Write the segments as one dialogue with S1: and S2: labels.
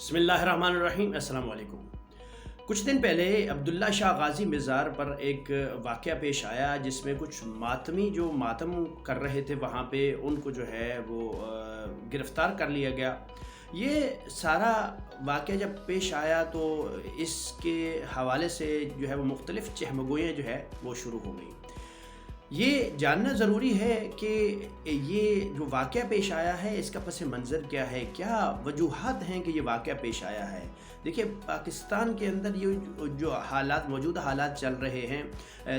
S1: بسم اللہ الرحمن الرحیم۔ السلام علیکم۔ کچھ دن پہلے عبداللہ شاہ غازی مزار پر ایک واقعہ پیش آیا جس میں کچھ ماتمی جو ماتم کر رہے تھے وہاں پہ ان کو جو ہے وہ گرفتار کر لیا گیا۔ یہ سارا واقعہ جب پیش آیا تو اس کے حوالے سے جو ہے وہ مختلف چہمگوئیاں جو ہے وہ شروع ہو گئیں۔ یہ جاننا ضروری ہے کہ یہ جو واقعہ پیش آیا ہے اس کا پس منظر کیا ہے، کیا وجوہات ہیں کہ یہ واقعہ پیش آیا ہے۔ دیکھیں، پاکستان کے اندر یہ جو حالات موجودہ حالات چل رہے ہیں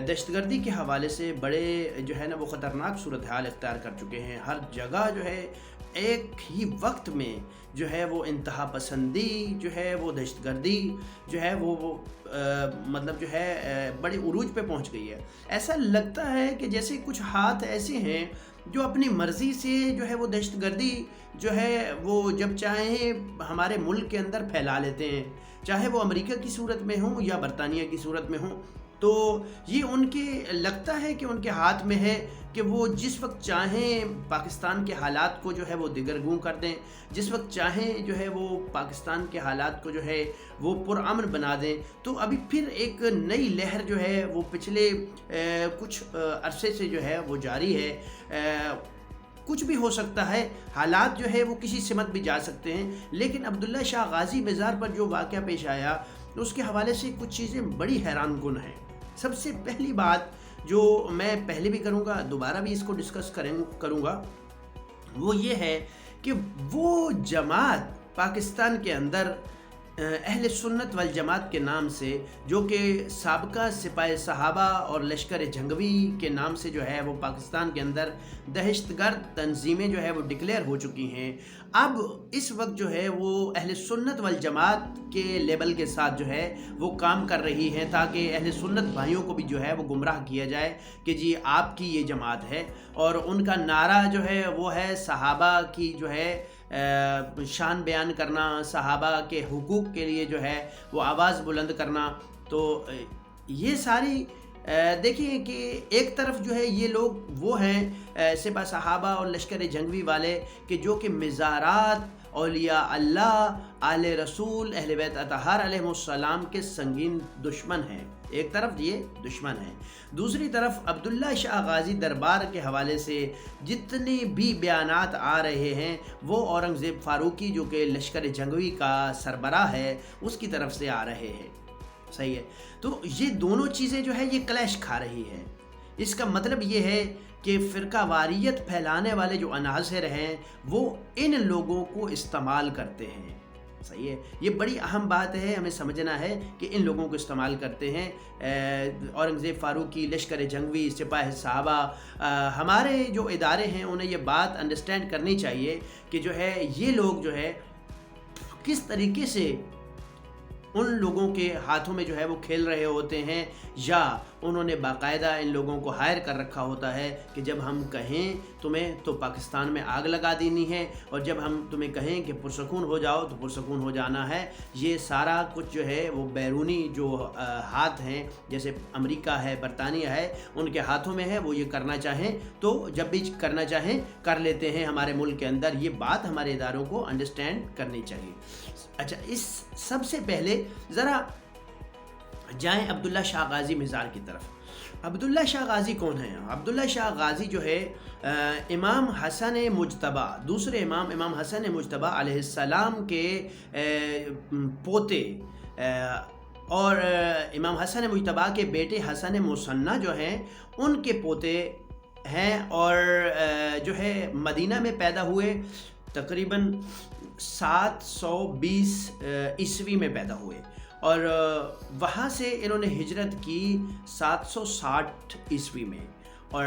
S1: دہشت گردی کے حوالے سے بڑے جو ہے نا وہ خطرناک صورتحال اختیار کر چکے ہیں۔ ہر جگہ جو ہے ایک ہی وقت میں جو ہے وہ انتہا پسندی جو ہے وہ دہشت گردی جو ہے وہ مطلب جو ہے بڑی عروج پہ پہنچ گئی ہے۔ ایسا لگتا ہے کہ جیسے کچھ ہاتھ ایسے ہیں جو اپنی مرضی سے جو ہے وہ دہشت گردی جو ہے وہ جب چاہیں ہمارے ملک کے اندر پھیلا لیتے ہیں، چاہے وہ امریکہ کی صورت میں ہوں یا برطانیہ کی صورت میں ہوں۔ تو یہ ان کے لگتا ہے کہ ان کے ہاتھ میں ہے کہ وہ جس وقت چاہیں پاکستان کے حالات کو جو ہے وہ دگرگوں کر دیں، جس وقت چاہیں جو ہے وہ پاکستان کے حالات کو جو ہے وہ پرامن بنا دیں۔ تو ابھی پھر ایک نئی لہر جو ہے وہ پچھلے کچھ عرصے سے جو ہے وہ جاری ہے۔ کچھ بھی ہو سکتا ہے، حالات جو ہے وہ کسی سمت بھی جا سکتے ہیں، لیکن عبداللہ شاہ غازی مزار پر جو واقعہ پیش آیا اس کے حوالے سے کچھ چیزیں بڑی حیران کن ہیں۔ سب سے پہلی بات جو میں پہلے بھی کروں گا، دوبارہ بھی اس کو ڈسکس کروں گا، وہ یہ ہے کہ وہ جماعت پاکستان کے اندر اہل سنت والجماعت کے نام سے، جو کہ سابقہ سپاہ صحابہ اور لشکر جھنگوی کے نام سے جو ہے وہ پاکستان کے اندر دہشت گرد تنظیمیں جو ہے وہ ڈکلیئر ہو چکی ہیں، اب اس وقت جو ہے وہ اہل سنت والجماعت کے لیبل کے ساتھ جو ہے وہ کام کر رہی ہیں تاکہ اہل سنت بھائیوں کو بھی جو ہے وہ گمراہ کیا جائے کہ جی آپ کی یہ جماعت ہے، اور ان کا نعرہ جو ہے وہ ہے صحابہ کی جو ہے شان بیان کرنا، صحابہ کے حقوق کے لیے جو ہے وہ آواز بلند کرنا۔ تو یہ ساری دیکھیں کہ ایک طرف جو ہے یہ لوگ وہ ہیں سپاہ صحابہ اور لشکر جھنگوی والے کہ جو کہ مزارات، اولیاء اللہ، آل رسول، اہل بیت اطہار علیہ السلام کے سنگین دشمن ہیں۔ ایک طرف یہ دشمن ہیں، دوسری طرف عبداللہ شاہ غازی دربار کے حوالے سے جتنے بھی بیانات آ رہے ہیں وہ اورنگزیب فاروقی جو کہ لشکر جھنگوی کا سربراہ ہے اس کی طرف سے آ رہے ہیں۔ صحیح ہے، تو یہ دونوں چیزیں جو ہے یہ کلیش کھا رہی ہے۔ اس کا مطلب یہ ہے کہ فرقہ واریت پھیلانے والے جو عناصر ہیں وہ ان لوگوں کو استعمال کرتے ہیں۔ صحیح ہے، یہ بڑی اہم بات ہے، ہمیں سمجھنا ہے کہ ان لوگوں کو استعمال کرتے ہیں۔ اورنگزیب فاروقی، لشکر جھنگوی، سپاہ صحابہ، ہمارے جو ادارے ہیں انہیں یہ بات انڈرسٹینڈ کرنی چاہیے کہ جو ہے یہ لوگ جو ہے کس طریقے سے ان لوگوں کے ہاتھوں میں جو ہے وہ کھیل رہے ہوتے ہیں، یا انہوں نے باقاعدہ ان لوگوں کو ہائر کر رکھا ہوتا ہے کہ جب ہم کہیں تمہیں تو پاکستان میں آگ لگا دینی ہے، اور جب ہم تمہیں کہیں کہ پرسکون ہو جاؤ تو پرسکون ہو جانا ہے۔ یہ سارا کچھ جو ہے وہ بیرونی جو ہاتھ ہیں جیسے امریکہ ہے، برطانیہ ہے، ان کے ہاتھوں میں ہے، وہ یہ کرنا چاہیں تو جب بھی کرنا چاہیں کر لیتے ہیں ہمارے ملک کے اندر۔ یہ بات ہمارے اداروں کو انڈرسٹینڈ کرنی چاہیے۔ اچھا، اس سب سے پہلے ذرا جائیں عبداللہ شاہ غازی مزار کی طرف۔ عبداللہ شاہ غازی کون ہیں؟ عبداللہ شاہ غازی جو ہے امام حسن مجتبی، دوسرے امام حسن مجتبی علیہ السلام کے پوتے، اور امام حسن مجتبی کے بیٹے حسن مصنع جو ہیں ان کے پوتے ہیں، اور جو ہے مدینہ میں پیدا ہوئے، تقریباً 720 عیسوی میں پیدا ہوئے، اور وہاں سے انہوں نے ہجرت کی 760 عیسوی میں، اور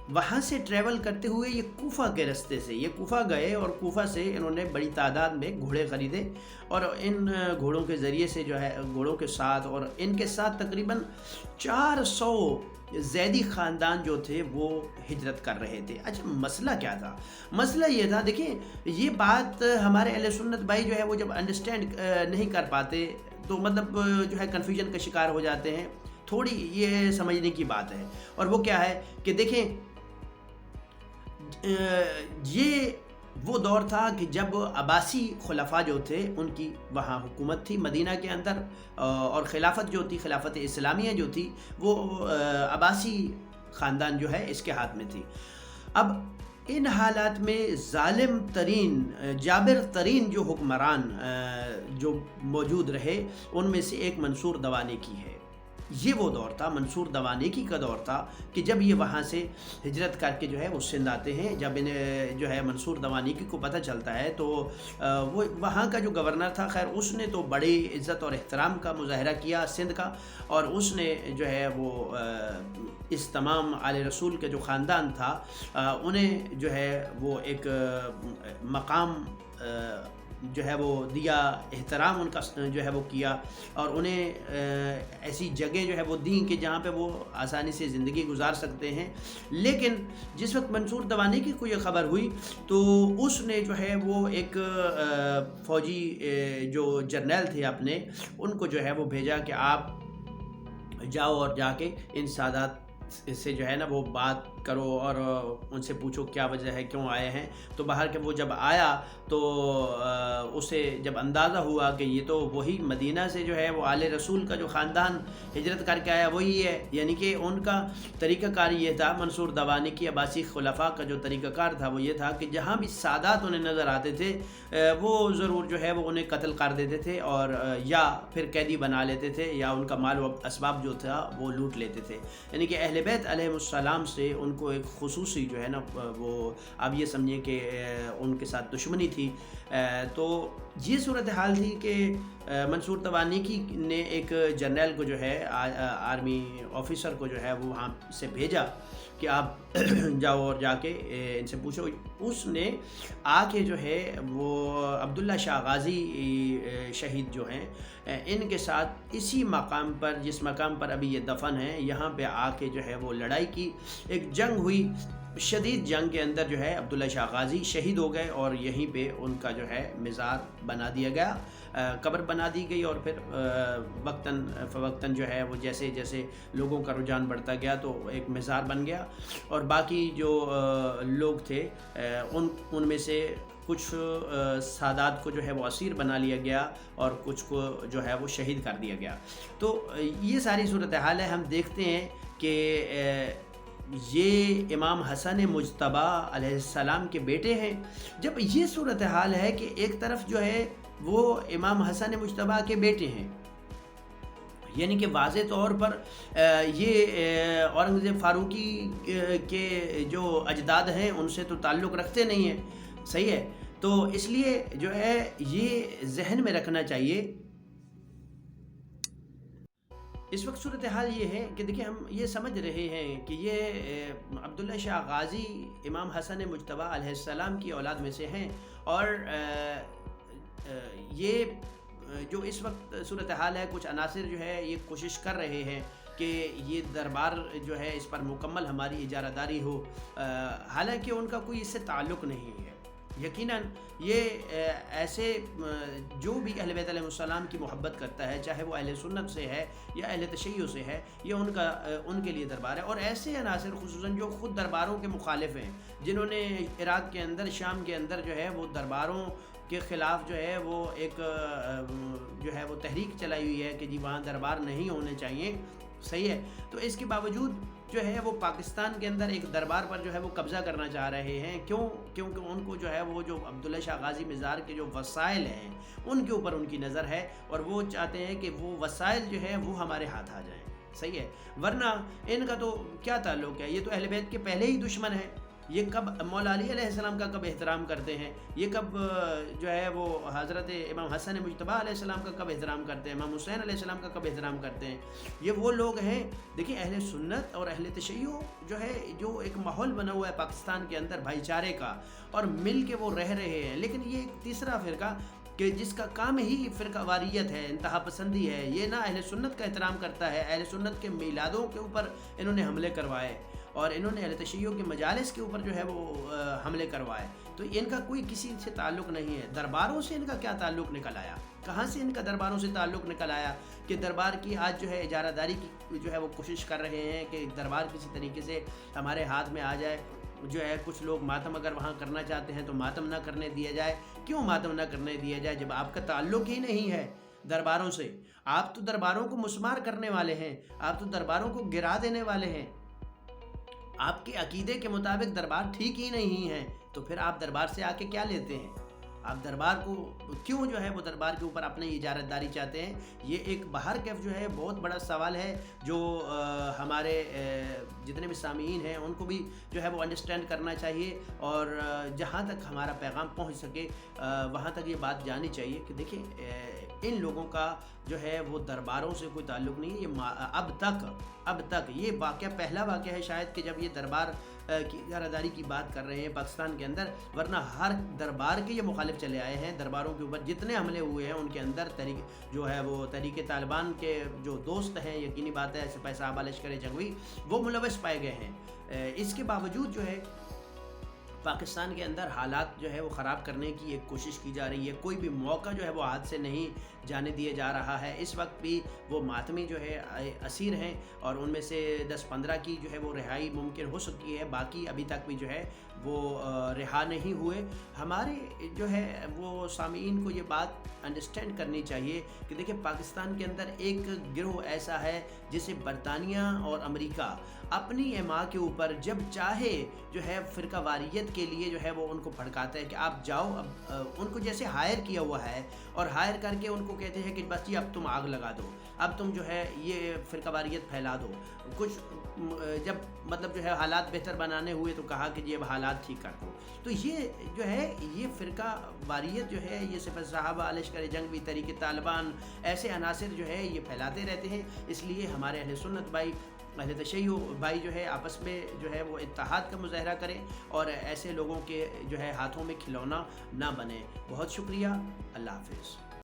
S1: وہاں سے ٹریول کرتے ہوئے یہ کوفہ کے راستے سے یہ کوفہ گئے، اور کوفہ سے انہوں نے بڑی تعداد میں گھوڑے خریدے، اور ان گھوڑوں کے ذریعے سے جو ہے گھوڑوں کے ساتھ، اور ان کے ساتھ تقریباً 400 زیدی خاندان جو تھے وہ ہجرت کر رہے تھے۔ اچھا، مسئلہ کیا تھا؟ مسئلہ یہ تھا، دیکھیں یہ بات ہمارے اہل سنت بھائی جو ہے وہ جب انڈرسٹینڈ نہیں کر پاتے تو مطلب جو ہے کنفیوژن کا شکار ہو جاتے ہیں، تھوڑی یہ سمجھنے کی بات ہے۔ اور وہ کیا ہے کہ دیکھیں یہ وہ دور تھا کہ جب عباسی خلفاء جو تھے ان کی وہاں حکومت تھی مدینہ کے اندر، اور خلافت جو تھی، خلافت اسلامیہ جو تھی، وہ عباسی خاندان جو ہے اس کے ہاتھ میں تھی۔ اب ان حالات میں ظالم ترین، جابر ترین جو حکمران جو موجود رہے ان میں سے ایک منصور دوانیکی ہے۔ یہ وہ دور تھا، منصور دوانیکی کا دور تھا کہ جب یہ وہاں سے ہجرت کر کے جو ہے وہ سندھ آتے ہیں۔ جب انہیں جو ہے منصور دوانیکی کو پتہ چلتا ہے تو وہ وہاں کا جو گورنر تھا، خیر اس نے تو بڑی عزت اور احترام کا مظاہرہ کیا سندھ کا، اور اس نے جو ہے وہ اس تمام آل رسول کے جو خاندان تھا انہیں جو ہے وہ ایک مقام جو ہے وہ دیا، احترام ان کا جو ہے وہ کیا، اور انہیں ایسی جگہ جو ہے وہ دیں کہ جہاں پہ وہ آسانی سے زندگی گزار سکتے ہیں۔ لیکن جس وقت منصور دوانیکی کو یہ خبر ہوئی تو اس نے جو ہے وہ ایک فوجی جو جرنیل تھے اپنے، ان کو جو ہے وہ بھیجا کہ آپ جاؤ اور جا کے ان سادات سے جو ہے نا وہ بات کرو اور ان سے پوچھو کیا وجہ ہے، کیوں آئے ہیں۔ تو باہر کے وہ جب آیا تو اسے جب اندازہ ہوا کہ یہ تو وہی مدینہ سے جو ہے وہ آل رسول کا جو خاندان ہجرت کر کے آیا وہی ہے، یعنی کہ ان کا طریقہ کار یہ تھا، منصور دوانیکی عباسی خلفاء کا جو طریقہ کار تھا وہ یہ تھا کہ جہاں بھی سادات انہیں نظر آتے تھے وہ ضرور جو ہے وہ انہیں قتل کر دیتے تھے، اور یا پھر قیدی بنا لیتے تھے، یا ان کا مال و اسباب جو تھا وہ لوٹ لیتے تھے۔ یعنی کہ اہل بیت علیہ السلام سے ان کو ایک خصوصی جو ہے نا وہ آپ یہ سمجھیں کہ ان کے ساتھ دشمنی تھی۔ تو یہ صورتحال تھی کہ منصور دوانیکی نے ایک جرنیل کو جو ہے آرمی آفیسر کو جو ہے وہ وہاں سے بھیجا کہ آپ جاؤ اور جا کے ان سے پوچھو۔ اس نے آ کے جو ہے وہ عبداللہ شاہ غازی شہید جو ہیں ان کے ساتھ اسی مقام پر، جس مقام پر ابھی یہ دفن ہے، یہاں پہ آ کے جو ہے وہ لڑائی کی، ایک جنگ ہوئی، شدید جنگ کے اندر جو ہے عبداللہ شاہ غازی شہید ہو گئے، اور یہیں پہ ان کا جو ہے مزار بنا دیا گیا، قبر بنا دی گئی، اور پھر وقتاً فوقتاً جو ہے وہ جیسے جیسے لوگوں کا رجحان بڑھتا گیا تو ایک مزار بن گیا، اور باقی جو لوگ تھے ان میں سے کچھ سادات کو جو ہے وہ اسیر بنا لیا گیا، اور کچھ کو جو ہے وہ شہید کر دیا گیا۔ تو یہ ساری صورتحال ہے۔ ہم دیکھتے ہیں کہ یہ امام حسن مجتبیٰ علیہ السلام کے بیٹے ہیں۔ جب یہ صورتحال ہے کہ ایک طرف جو ہے وہ امام حسن مجتبیٰ کے بیٹے ہیں، یعنی کہ واضح طور پر یہ اورنگزیب فاروقی کے جو اجداد ہیں ان سے تو تعلق رکھتے نہیں ہیں، صحیح ہے؟ تو اس لیے جو ہے یہ ذہن میں رکھنا چاہیے۔ اس وقت صورتحال یہ ہے کہ دیکھیں ہم یہ سمجھ رہے ہیں کہ یہ عبداللہ شاہ غازی امام حسن مجتبیٰ علیہ السلام کی اولاد میں سے ہیں، اور یہ جو اس وقت صورتحال ہے، کچھ عناصر جو ہے یہ کوشش کر رہے ہیں کہ یہ دربار جو ہے اس پر مکمل ہماری اجارہ داری ہو، حالانکہ ان کا کوئی اس سے تعلق نہیں ہے۔ یقیناً یہ ایسے جو بھی اہل بیت علیہ السلام کی محبت کرتا ہے، چاہے وہ اہل سنت سے ہے یا اہل تشیع سے ہے، یہ ان کے لیے دربار ہے، اور ایسے عناصر خصوصاً جو خود درباروں کے مخالف ہیں، جنہوں نے عراق کے اندر، شام کے اندر جو ہے وہ درباروں کے خلاف جو ہے وہ ایک جو ہے وہ تحریک چلائی ہوئی ہے کہ جی وہاں دربار نہیں ہونے چاہیے، صحیح ہے؟ تو اس کے باوجود جو ہے وہ پاکستان کے اندر ایک دربار پر جو ہے وہ قبضہ کرنا چاہ رہے ہیں۔ کیونکہ ان کو جو ہے وہ جو عبداللہ شاہ غازی مزار کے جو وسائل ہیں ان کے اوپر ان کی نظر ہے، اور وہ چاہتے ہیں کہ وہ وسائل جو ہے وہ ہمارے ہاتھ آ جائیں، صحیح ہے؟ ورنہ ان کا تو کیا تعلق ہے؟ یہ تو اہل بیت کے پہلے ہی دشمن ہے۔ یہ کب مولا علی علیہ السلام کا کب احترام کرتے ہیں، یہ کب جو ہے وہ حضرت امام حسن مجتبیٰ علیہ السلام کا کب احترام کرتے ہیں، امام حسین علیہ السلام کا کب احترام کرتے ہیں؟ یہ وہ لوگ ہیں، دیکھیں اہل سنت اور اہل تشیع جو ہے جو ایک ماحول بنا ہوا ہے پاکستان کے اندر بھائی چارے کا، اور مل کے وہ رہ رہے ہیں، لیکن یہ ایک تیسرا فرقہ کہ جس کا کام ہی فرقہ واریت ہے، انتہا پسندی ہے، یہ نہ اہل سنت کا احترام کرتا ہے، اہل سنت کے میلادوں کے اوپر انہوں نے حملے کروائے، اور انہوں نے اہل تشیع کے مجالس کے اوپر جو ہے وہ حملے کروائے۔ تو ان کا کوئی کسی سے تعلق نہیں ہے۔ درباروں سے ان کا کیا تعلق نکل آیا؟ کہاں سے ان کا درباروں سے تعلق نکل آیا کہ دربار کی آج جو ہے اجارہ داری کی جو ہے وہ کوشش کر رہے ہیں کہ دربار کسی طریقے سے ہمارے ہاتھ میں آ جائے؟ جو ہے کچھ لوگ ماتم اگر وہاں کرنا چاہتے ہیں تو ماتم نہ کرنے دیا جائے. کیوں ماتم نہ کرنے دیا جائے جب آپ کا تعلق ہی نہیں ہے درباروں سے؟ آپ تو درباروں کو مسمار کرنے والے ہیں, آپ تو درباروں کو گرا دینے والے ہیں. آپ کے عقیدے کے مطابق دربار ٹھیک ہی نہیں ہے, تو پھر آپ دربار سے آ کے کیا لیتے ہیں؟ آپ دربار کو کیوں جو ہے وہ دربار کے اوپر اپنی اجارت داری چاہتے ہیں؟ یہ ایک باہر کیف جو ہے بہت بڑا سوال ہے, جو ہمارے جتنے بھی سامعین ہیں ان کو بھی جو ہے وہ انڈرسٹینڈ کرنا چاہیے, اور جہاں تک ہمارا پیغام پہنچ سکے وہاں تک یہ بات جانی چاہیے کہ دیکھیں ان لوگوں کا جو ہے وہ درباروں سے کوئی تعلق نہیں ہے. یہ اب تک یہ واقعہ پہلا واقعہ ہے شاید کہ جب یہ دربار کی اجارہ داری کی بات کر رہے ہیں پاکستان کے اندر, ورنہ ہر دربار کے یہ مخالف چلے آئے ہیں. درباروں کے اوپر جتنے حملے ہوئے ہیں ان کے اندر جو ہے وہ تحریک طالبان کے جو دوست ہیں, یقینی بات ہے سپاہی صاحبہ لشکر جنگوی, وہ ملوث پائے گئے ہیں. اس کے باوجود جو ہے پاکستان کے اندر حالات جو ہے وہ خراب کرنے کی ایک کوشش کی جا رہی ہے. کوئی بھی موقع جو ہے وہ ہاتھ سے نہیں جانے دیے جا رہا ہے. اس وقت بھی وہ ماتمی جو ہے اسیر ہیں, اور ان میں سے 10-15 کی جو ہے وہ رہائی ممکن ہو سکتی ہے, باقی ابھی تک بھی جو ہے وہ رہا نہیں ہوئے. ہمارے جو ہے وہ سامعین کو یہ بات انڈرسٹینڈ کرنی چاہیے کہ دیکھیں پاکستان کے اندر ایک گروہ ایسا ہے جسے برطانیہ اور امریکہ اپنی ایما کے اوپر جب چاہے جو ہے فرقہ واریت کے لیے جو ہے وہ ان کو بھڑکاتا ہے کہ آپ جاؤ. اب ان کو جیسے ہائر کیا ہوا ہے, اور ہائر کر کے ان کو کہتے ہیں کہ بس جی اب تم آگ لگا دو, اب تم جو ہے یہ فرقہ واریت پھیلا دو. کچھ جب مطلب جو ہے حالات بہتر بنانے ہوئے تو کہا کہ یہ حالات ٹھیک کر دو. تو یہ جو ہے یہ فرقہ واریت جو ہے یہ سپاہی صحابہ لشکر جنگوی تحریک طالبان ایسے عناصر جو ہے یہ پھیلاتے رہتے ہیں. اس لیے ہمارے اہل سنت بھائی, اہل تشیع بھائی جو ہے آپس میں جو ہے وہ اتحاد کا مظاہرہ کریں, اور ایسے لوگوں کے جو ہے ہاتھوں میں کھلونا نہ بنے. بہت شکریہ, اللہ حافظ.